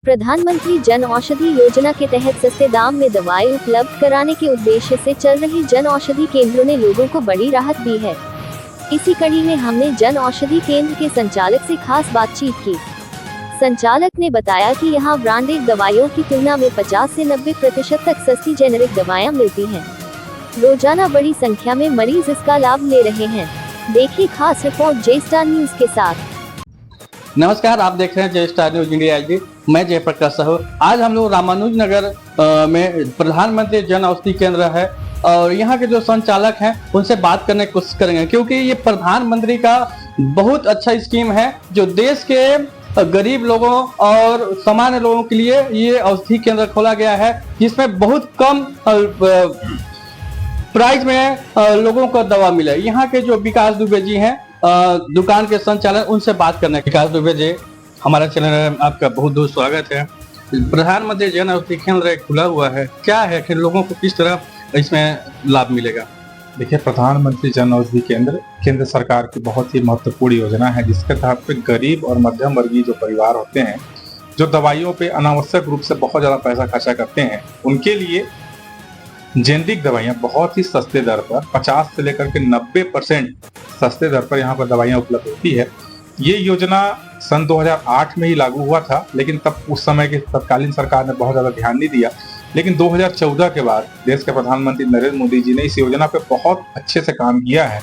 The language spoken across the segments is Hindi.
प्रधानमंत्री जन औषधि योजना के तहत सस्ते दाम में दवाएं उपलब्ध कराने के उद्देश्य से चल रही जन औषधि केंद्रों ने लोगों को बड़ी राहत दी है। इसी कड़ी में हमने जन औषधि केंद्र के संचालक से खास बातचीत की। संचालक ने बताया कि यहां ब्रांडेड दवाइयों की तुलना में 50 से 90% तक सस्ती जेनेरिक दवाएं मिलती हैं। रोजाना बड़ी संख्या में मरीज इसका लाभ ले रहे हैं। देखिए खास रिपोर्ट जे स्टार न्यूज के साथ। नमस्कार, आप देख रहे हैं जे स्टार न्यूज इंडिया एचडी। मैं जयप्रकाश साहू। आज हम लोग रामानुजनगर में प्रधानमंत्री जन औषधि केंद्र है और यहाँ के जो संचालक हैं उनसे बात करने की कोशिश करेंगे, क्योंकि ये प्रधानमंत्री का बहुत अच्छा स्कीम है जो देश के गरीब लोगों और सामान्य लोगों के लिए ये औषधि केंद्र खोला गया है, जिसमें बहुत कम प्राइस में लोगों को दवा मिले। यहाँ के जो विकास दुबे जी हैं, दुकान के संचालक, उनसे बात करने। विकास दुबे जी, हमारा चैनल में आपका बहुत बहुत स्वागत है। प्रधानमंत्री जन औषधि केंद्र खुला हुआ है, क्या है कि लोगों को किस तरह इसमें लाभ मिलेगा? देखिए, प्रधानमंत्री जन औषधि केंद्र केंद्र सरकार की बहुत ही महत्वपूर्ण योजना है, जिसके तहत पे गरीब और मध्यम वर्गीय जो परिवार होते हैं, जो दवाइयों पे अनावश्यक रूप से बहुत ज्यादा पैसा खर्चा करते हैं, उनके लिए जेनेरिक दवाइयाँ बहुत ही सस्ते दर पर 50 से लेकर के 90% सस्ते दर पर यहाँ पर दवाइयाँ उपलब्ध होती है। ये योजना सन 2008 में ही लागू हुआ था, लेकिन तब उस समय की तत्कालीन सरकार ने बहुत ज्यादा ध्यान नहीं दिया। लेकिन 2014 के बाद देश के प्रधानमंत्री नरेंद्र मोदी जी ने इस योजना पे बहुत अच्छे से काम किया है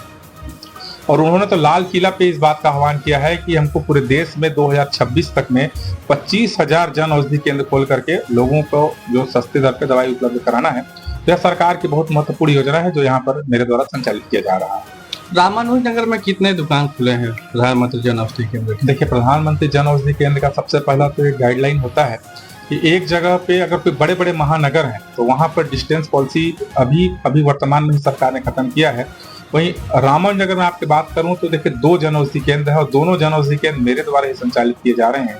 और उन्होंने तो लाल किला पे इस बात का आह्वान किया है कि हमको पूरे देश में 2026 तक में 25,000 जन औषधि केंद्र खोल करके लोगों को जो सस्ते दर पे दवाई उपलब्ध कराना है। यह सरकार की बहुत महत्वपूर्ण योजना है जो यहाँ पर मेरे द्वारा संचालित किया जा रहा है। रामानुजनगर में कितने दुकान खुले हैं प्रधानमंत्री जन औषधि केंद्र? देखिए, प्रधानमंत्री जन औषधि केंद्र का सबसे पहला तो एक गाइडलाइन होता है कि एक जगह पे अगर कोई बड़े बड़े महानगर हैं तो वहां पर डिस्टेंस पॉलिसी अभी वर्तमान में सरकार ने खत्म किया है। वहीं रामानुजनगर में आपकी बात करूं तो देखिए 2 जन औषधि केंद्र है और दोनों जन औषधि केंद्र मेरे द्वारा ही संचालित किए जा रहे हैं।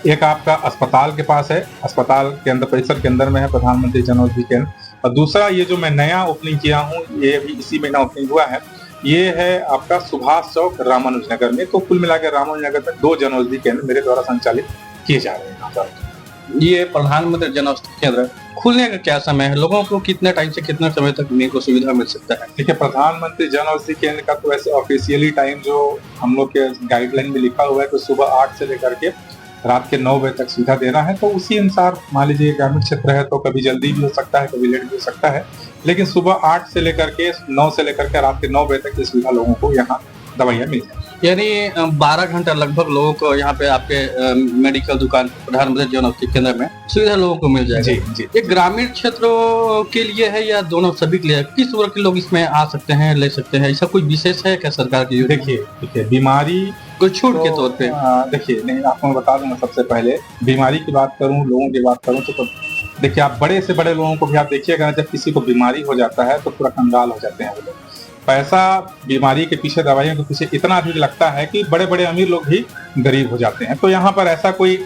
एक आपका अस्पताल के पास है, अस्पताल के अंदर परिसर के अंदर में है प्रधानमंत्री जन औषधि केंद्र, और दूसरा ये जो मैं नया ओपनिंग किया हूँ, ये अभी इसी महीना ओपनिंग हुआ है, ये है आपका सुभाष चौक रामानुजनगर में। तो कुल मिलाकर रामानुजनगर में 2 जन औषधि केंद्र मेरे द्वारा संचालित किए जा रहे हैं यहाँ पर। ये प्रधानमंत्री जन औषधि केंद्र खुलने का क्या समय है? लोगों को कितने टाइम से कितने समय तक इनको सुविधा मिल सकता है? देखिए, प्रधानमंत्री जन औषधि केंद्र का तो ऐसे ऑफिशियली टाइम जो हम लोग के गाइडलाइन में लिखा हुआ है कि सुबह 8 से लेकर के रात के 9 बजे तक सुविधा देना है। तो उसी अनुसार मान लीजिए ग्रामीण क्षेत्र है तो कभी जल्दी भी हो सकता है, कभी लेट भी हो सकता है, लेकिन सुबह 8 से लेकर के 9 से लेकर के रात के 9 बजे तक ये सुविधा लोगों को यहाँ दवाइयाँ मिल जाएगी। यानी 12 घंटा लगभग लोगों को यहाँ पे आपके मेडिकल दुकान प्रधानमंत्री जन औषधि केंद्र में सुविधा लोगों को मिल जाएगी। जी। ये ग्रामीण क्षेत्रों के लिए है या दोनों सभी के लिए? किस वर्ग के लोग इसमें आ सकते हैं, ले सकते हैं? ऐसा कोई विशेष है क्या सरकार की? देखिए बीमारी कोई छूट के तौर पे? देखिए, नहीं, आपको मैं बता दूंगा। सबसे पहले बीमारी की बात करूं, लोगों की बात करूं तो देखिए, आप बड़े से बड़े लोगों को भी आप देखिएगा, जब किसी को बीमारी हो जाता है तो पूरा कंगाल हो जाते हैं वो लोग। पैसा बीमारी के पीछे, दवाइयों के पीछे इतना अधिक लगता है कि बड़े बड़े अमीर लोग भी गरीब हो जाते हैं। तो यहाँ पर ऐसा कोई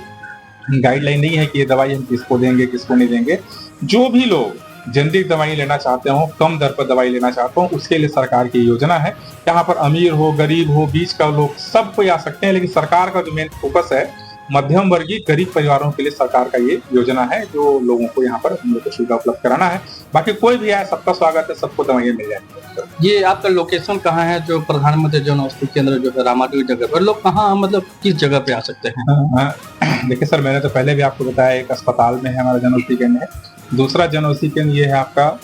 गाइडलाइन नहीं है कि ये दवाई हम किसको देंगे किसको नहीं देंगे। जो भी लोग जेनेरिक दवाई लेना चाहते हो, कम दर पर दवाई लेना चाहते हो, उसके लिए सरकार की योजना है। यहाँ पर अमीर हो, गरीब हो, बीच का लोग, सब कोई आ सकते हैं, लेकिन सरकार का जो मेन फोकस है मध्यम वर्गीय गरीब परिवारों के लिए सरकार का ये योजना है जो लोगों को यहाँ पर हम लोग को सुविधा उपलब्ध कराना है। बाकी कोई भी आए, सबका स्वागत है, सबको दवाइयाँ मिल जाएंगी। ये आपका लोकेशन कहाँ है जो प्रधानमंत्री जन औषधि केंद्र जो है रामानुजनगर पर? लोग कहाँ, मतलब किस जगह पे आ सकते हैं? देखिए सर, मैंने तो पहले भी आपको बताया, एक अस्पताल में है हमारा जन औषधि केंद्र है। दूसरा जन औषधि केंद्र ये है आपका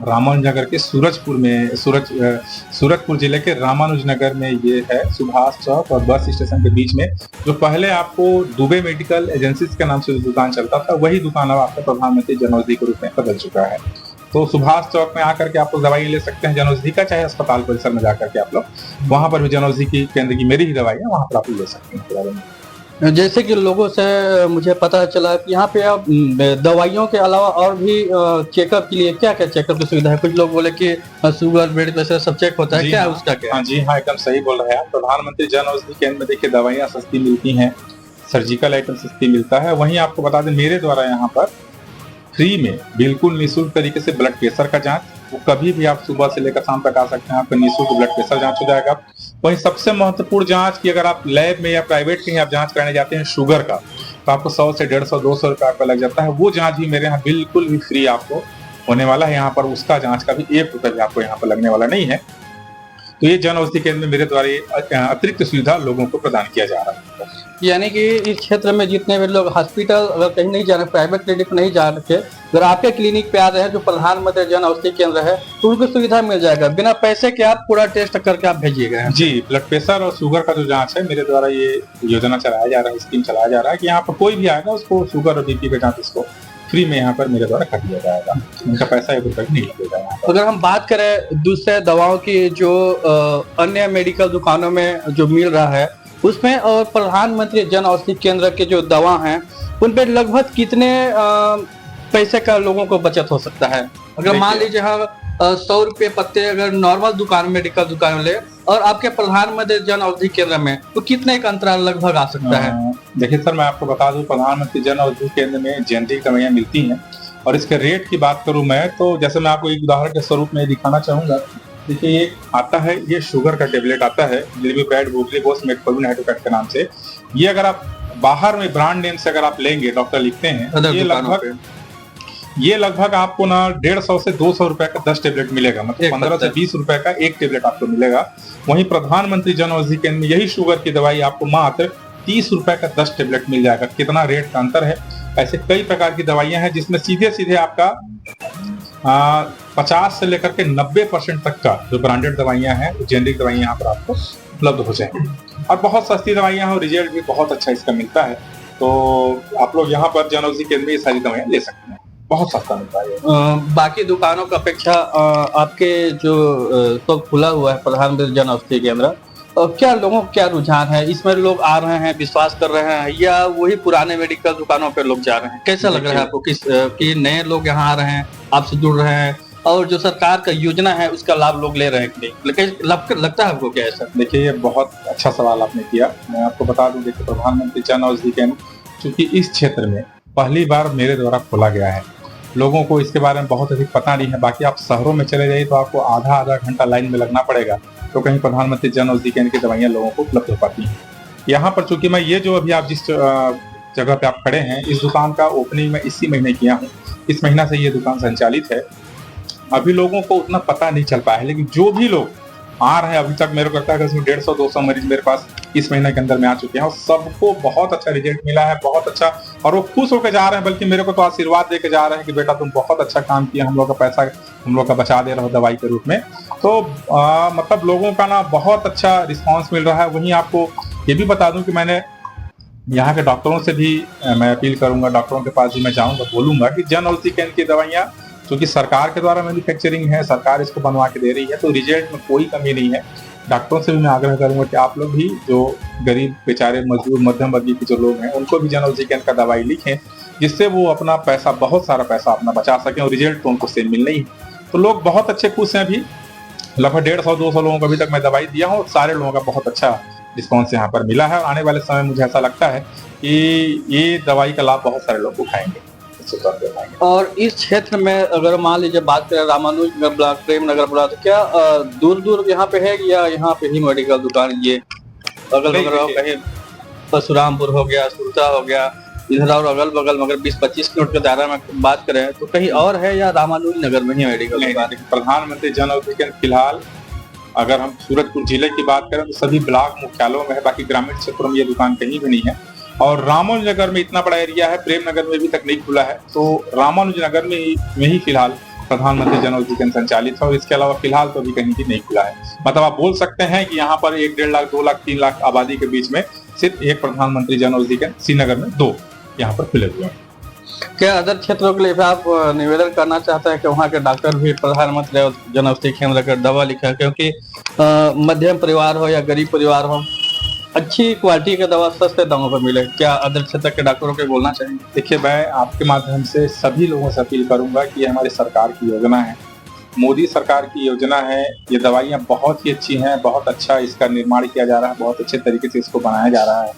रामानुजनगर के सूरजपुर में, सूरजपुर जिले के रामानुजनगर में ये है, सुभाष चौक और बस स्टेशन के बीच में। जो पहले आपको दुबे मेडिकल एजेंसीज के नाम से जो दुकान चलता था, वही दुकान अब आपका प्रधानमंत्री जन औषधि के रूप में बदल चुका है। तो सुभाष चौक में आकर के आप लोग दवाई ले सकते हैं जन औषधि का, चाहे अस्पताल परिसर में जाकर के आप लोग वहां पर भी जन औषधि की केंद्र की मेरी ही दवाई है, वहां पर आप ले सकते हैं। जैसे कि लोगों से मुझे पता चला कि यहाँ पे अब दवाइयों के अलावा और भी चेकअप के लिए क्या क्या चेकअप की सुविधा है? कुछ लोग बोले कि शुगर, ब्लड प्रेशर सब चेक होता है, क्या है उसका क्या? जी हाँ, एकदम सही बोल रहे हैं आप। प्रधानमंत्री जन औषधि केंद्र में देखिए दवाइयाँ सस्ती मिलती हैं, सर्जिकल आइटम सस्ती मिलता है। वहीं आपको बता दें, मेरे द्वारा यहाँ पर फ्री में बिल्कुल निःशुल्क तरीके से ब्लड प्रेशर का जांच, वो कभी भी आप सुबह से लेकर शाम तक आ सकते हैं, आपका निःशुल्क ब्लड प्रेशर जांच हो जाएगा। वहीं सबसे महत्वपूर्ण जांच की अगर आप लैब में या प्राइवेट कहीं आप जांच कराने जाते हैं शुगर का, तो आपको 100 से 150 200 रुपये आपका लग जाता है। वो जांच भी मेरे यहाँ बिल्कुल भी फ्री आपको होने वाला है। यहाँ पर उसका जांच का भी 1 रुपया भी आपको यहाँ पर लगने वाला नहीं है। तो ये जन औषधि केंद्र में मेरे द्वारा ये अतिरिक्त सुविधा लोगों को प्रदान किया जा रहा है। यानी कि इस क्षेत्र में जितने भी लोग हॉस्पिटल अगर कहीं नहीं जा रहे, प्राइवेट क्लिनिक नहीं जा रहे, अगर आपके क्लिनिक पे आ रहे हैं जो प्रधानमंत्री जन औषधि केंद्र है, तो उनको सुविधा मिल जाएगा बिना पैसे के। आप पूरा टेस्ट करके आप भेजिएगा। जी, ब्लड प्रेशर और शुगर का जो जांच है मेरे द्वारा ये योजना चलाया जा रहा है, स्कीम चलाया जा रहा है कि यहाँ पर कोई भी आएगा उसको शुगर और बीपी का जांच इसको फ्री में यहाँ पर मेरे द्वारा कर दिया जाएगा। इनका पैसा 1 रुपया नहीं लगेगा यहाँ पर। अगर हम बात करें दूसरे दवाओं की जो अन्य मेडिकल दुकानों में जो मिल रहा है उसमें, और प्रधानमंत्री जन औषधि केंद्र के जो दवा हैं उन पे लगभग कितने पैसे का लोगों को बचत हो सकता है? अगर मान लीजिए 100 रुपये पत्ते अगर नॉर्मल दुकान मेडिकल दुकान में ले और आपके प्रधानमंत्री जन औषधि केंद्र में, तो कितने का अंतराल लगभग आ सकता है? देखिए सर, मैं आपको बता दूं, प्रधानमंत्री जन औषधि केंद्र में जेनेरिक दवाइयां मिलती हैं और इसके रेट की बात करूं मैं तो जैसे मैं आपको एक उदाहरण के स्वरूप में दिखाना चाहूंगा। देखिए ये आता है, ये शुगर का टेबलेट आता है ग्लिबिपैड वोगलीबोस मेटफॉर्मिन हाइड्रोकैट के नाम से। ये अगर आप बाहर में ब्रांड नेम से अगर आप लेंगे, डॉक्टर लिखते हैं, ये लगभग आपको ना 150 से 200 रुपए का 10 टेबलेट मिलेगा, मतलब 15 से 20 रुपए का एक टेबलेट आपको मिलेगा। वहीं प्रधानमंत्री जन औषधि केंद्र में यही शुगर की दवाई आपको मात्र 30 रुपए का 10 टेबलेट मिल जाएगा। कितना रेट का अंतर है। ऐसे कई प्रकार की दवाइयां हैं जिसमें सीधे सीधे आपका 50 से लेकर के 90% तक का जो ब्रांडेड दवाइयां हैं, जेनेरिक दवाइयां यहाँ पर आपको उपलब्ध हो जाएंगी और बहुत सस्ती दवाइयां हैं और रिजल्ट भी बहुत अच्छा इसका मिलता है। तो आप लोग यहाँ पर जन औषधि केंद्र में ये सारी दवाइयां ले सकते हैं, बहुत सस्ता मिलता है। बाकी दुकानों की अपेक्षा आपके जो सब खुला हुआ है प्रधानमंत्री जन औषधि केंद्र, क्या लोगों का क्या रुझान है? इसमें लोग आ रहे हैं, विश्वास कर रहे हैं, या वही पुराने मेडिकल दुकानों पे लोग जा रहे हैं? कैसा लग रहा है आपको कि नए लोग यहाँ आ रहे हैं, आपसे जुड़ रहे हैं, और जो सरकार का योजना है उसका लाभ लोग ले रहे हैं कि नहीं? लेकिन लगता है आपको क्या है सर? देखिए ये बहुत अच्छा सवाल आपने किया। मैं आपको बता दूं, देखिए प्रधानमंत्री जन औषधि केंद्र चूंकि इस क्षेत्र में पहली बार मेरे द्वारा खोला गया है, लोगों को इसके बारे में बहुत अधिक पता नहीं है। बाकी आप शहरों में चले जाइए तो आपको आधा घंटा लाइन में लगना पड़ेगा, तो कहीं प्रधानमंत्री जन औषधि केंद्र की दवाइयां लोगों को उपलब्ध हो पाती हैं। यहाँ पर चूंकि मैं ये जो अभी आप जिस जगह पे आप खड़े हैं, इस दुकान का ओपनिंग मैं इसी महीने किया हूँ। इस महीना से ये दुकान संचालित है। अभी लोगों को उतना पता नहीं चल पाया है, लेकिन जो भी लोग आ रहे हैं अभी तक, मेरे को लगता है कि इसमें 150-200 मरीज मेरे पास इस महीने के अंदर में आ चुके हैं और सबको बहुत अच्छा रिजल्ट मिला है, बहुत अच्छा, और वो खुश होकर जा रहे हैं। बल्कि मेरे को तो आशीर्वाद देके जा रहे हैं कि बेटा तुम बहुत अच्छा काम किया, हम लोग का पैसा हम लोग का बचा दे रहे हो दवाई के रूप में। तो मतलब लोगों का ना बहुत अच्छा रिस्पॉन्स मिल रहा है। वहीं आपको ये भी बता दूं कि मैंने यहाँ के डॉक्टरों से भी मैं अपील करूंगा, डॉक्टरों के पास भी मैं जाऊंगा, बोलूंगा कि जन औषधि केंद्र की दवाइयां क्योंकि सरकार के द्वारा मैन्युफैक्चरिंग है, सरकार इसको बनवा के दे रही है, तो रिजल्ट में कोई कमी नहीं है। डॉक्टरों से भी मैं आग्रह करूंगा कि आप लोग भी जो गरीब बेचारे मजदूर मध्यम वर्गीय के जो लोग हैं उनको भी जन औषधि केंद्र का दवाई लिखें, जिससे वो अपना पैसा, बहुत सारा पैसा अपना बचा सकें और रिजल्ट तो उनको सेम मिल नहीं है। तो लोग बहुत अच्छे खुश हैं। अभी लगभग 150-200 लोगों को अभी तक मैं दवाई दिया हूँ, सारे लोगों का बहुत अच्छा रिस्पॉन्स यहाँ पर मिला है और आने वाले समय मुझे ऐसा लगता है कि ये दवाई का लाभ बहुत सारे लोग उठाएंगे। और इस क्षेत्र में अगर मान लीजिए बात करें रामानुज नगर ब्लॉक, प्रेम नगर ब्लॉक, तो क्या दूर दूर यहाँ पे है या यहाँ पे ही मेडिकल दुकान? ये अगल बगल कहीं परशुरामपुर हो गया, सुरता हो गया, इधर और अगल बगल मगर 20-25 किलोमीटर के दायरा में बात करें तो कहीं और है या रामानुज नगर में ही मेडिकल दुकान? प्रधानमंत्री जन औषधि केंद्र फिलहाल अगर हम सूरजपुर जिले की बात करें तो सभी ब्लॉक मुख्यालयों में है, बाकी ग्रामीण क्षेत्रों में ये दुकान कहीं भी नहीं है। और रामानुजनगर में इतना बड़ा एरिया है, प्रेम नगर में भी तक नहीं खुला है, तो रामानुजनगर में ही फिलहाल प्रधानमंत्री जन औषधि केंद्र संचालित है और इसके अलावा फिलहाल तो अभी कहीं भी नहीं खुला है। मतलब आप बोल सकते हैं कि यहाँ पर 1-1.5 लाख, 2 लाख, 3 लाख आबादी के बीच में सिर्फ एक प्रधानमंत्री जन औषधि केंद्र, श्रीनगर में 2 यहाँ पर खुले हुए हैं। क्या अदर क्षेत्रों के लिए भी आप निवेदन करना चाहते हैं कि वहाँ के डॉक्टर भी प्रधानमंत्री जन औषधि केंद्र का दवा लिखा, क्योंकि मध्यम परिवार हो या गरीब परिवार हो, अच्छी क्वालिटी का दवा सस्ते दामों पर मिले? क्या अदर क्षेत्र के डॉक्टरों को बोलना चाहेंगे? देखिए, मैं आपके माध्यम से सभी लोगों से अपील करूंगा कि ये हमारी सरकार की योजना है, मोदी सरकार की योजना है। ये दवाइयाँ बहुत ही अच्छी हैं, बहुत अच्छा इसका निर्माण किया जा रहा है, बहुत अच्छे तरीके से इसको बनाया जा रहा है।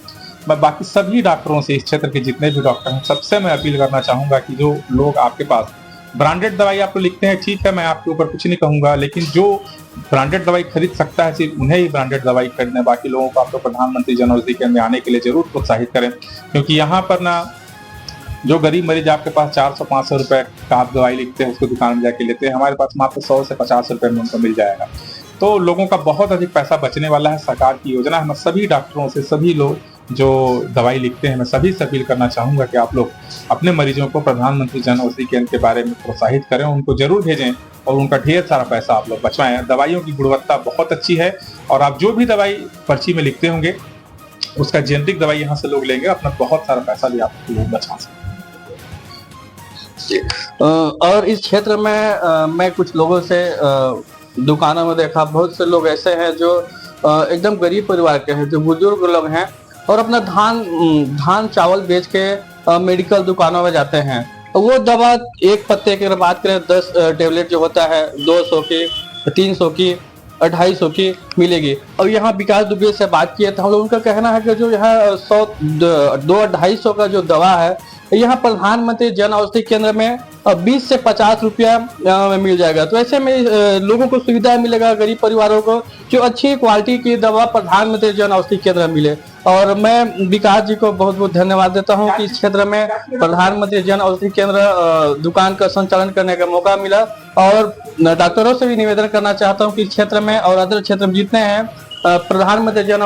मैं बाकी सभी डॉक्टरों से, इस क्षेत्र के जितने भी डॉक्टर हैं, सबसे मैं अपील करना चाहूंगा कि जो लोग आपके पास ब्रांडेड दवाई आप तो लिखते हैं, ठीक है, मैं आपके ऊपर कुछ नहीं कहूंगा, लेकिन जो ब्रांडेड दवाई खरीद सकता है सिर्फ उन्हें ही ब्रांडेड दवाई खरीदने, बाकी लोगों को आप तो प्रधानमंत्री जन औषधि केंद्र में आने के लिए जरूर प्रोत्साहित करें, क्योंकि यहाँ पर ना जो गरीब मरीज आपके पास 400-500 रुपए का आप दवाई लिखते हैं उसको दुकान में जाके लेते हैं, हमारे पास मात्र 100 से 50 रुपए में उनको मिल जाएगा। तो लोगों का बहुत अधिक पैसा बचने वाला है। सरकार की योजना है। मैं सभी डॉक्टरों से, सभी लोग जो दवाई लिखते हैं, मैं सभी से अपील करना चाहूंगा कि आप लोग अपने मरीजों को प्रधानमंत्री जन औषधि केंद्र के बारे में प्रोत्साहित करें, उनको जरूर भेजें और उनका ढेर सारा पैसा आप लोग बचवाएं। दवाइयों की गुणवत्ता बहुत अच्छी है और आप जो भी दवाई पर्ची में लिखते होंगे उसका जेनेरिक दवाई यहाँ से लोग लेंगे, अपना बहुत सारा पैसा भी आप लोग बचा सकते हैं। और इस क्षेत्र में मैं कुछ लोगों से दुकानों में देखा, बहुत से लोग ऐसे हैं जो एकदम गरीब परिवार के हैं, जो बुजुर्ग लोग हैं और अपना धान चावल बेच के मेडिकल दुकानों में जाते हैं। वो दवा एक पत्ते की अगर बात करें 10 टेबलेट जो होता है 200 की, 300 की, 250 की मिलेगी। और यहाँ विकास दुबे से बात किए तो हम लोग उनका कहना है कि जो यहाँ 200-250 का जो दवा है यहाँ प्रधानमंत्री जन औषधि केंद्र में 20 से 50 रुपया में मिल जाएगा। तो ऐसे में लोगों को सुविधा मिलेगा, गरीब परिवारों को, जो अच्छी क्वालिटी की दवा प्रधानमंत्री जन औषधि केंद्र में मिले। और मैं विकास जी को बहुत बहुत धन्यवाद देता हूं कि इस क्षेत्र में प्रधानमंत्री जन औषधि केंद्र दुकान का संचालन करने का मौका मिला। और डॉक्टरों से भी निवेदन करना चाहता हूं कि इस क्षेत्र में और अदर क्षेत्र में जितने हैं प्रधानमंत्री जन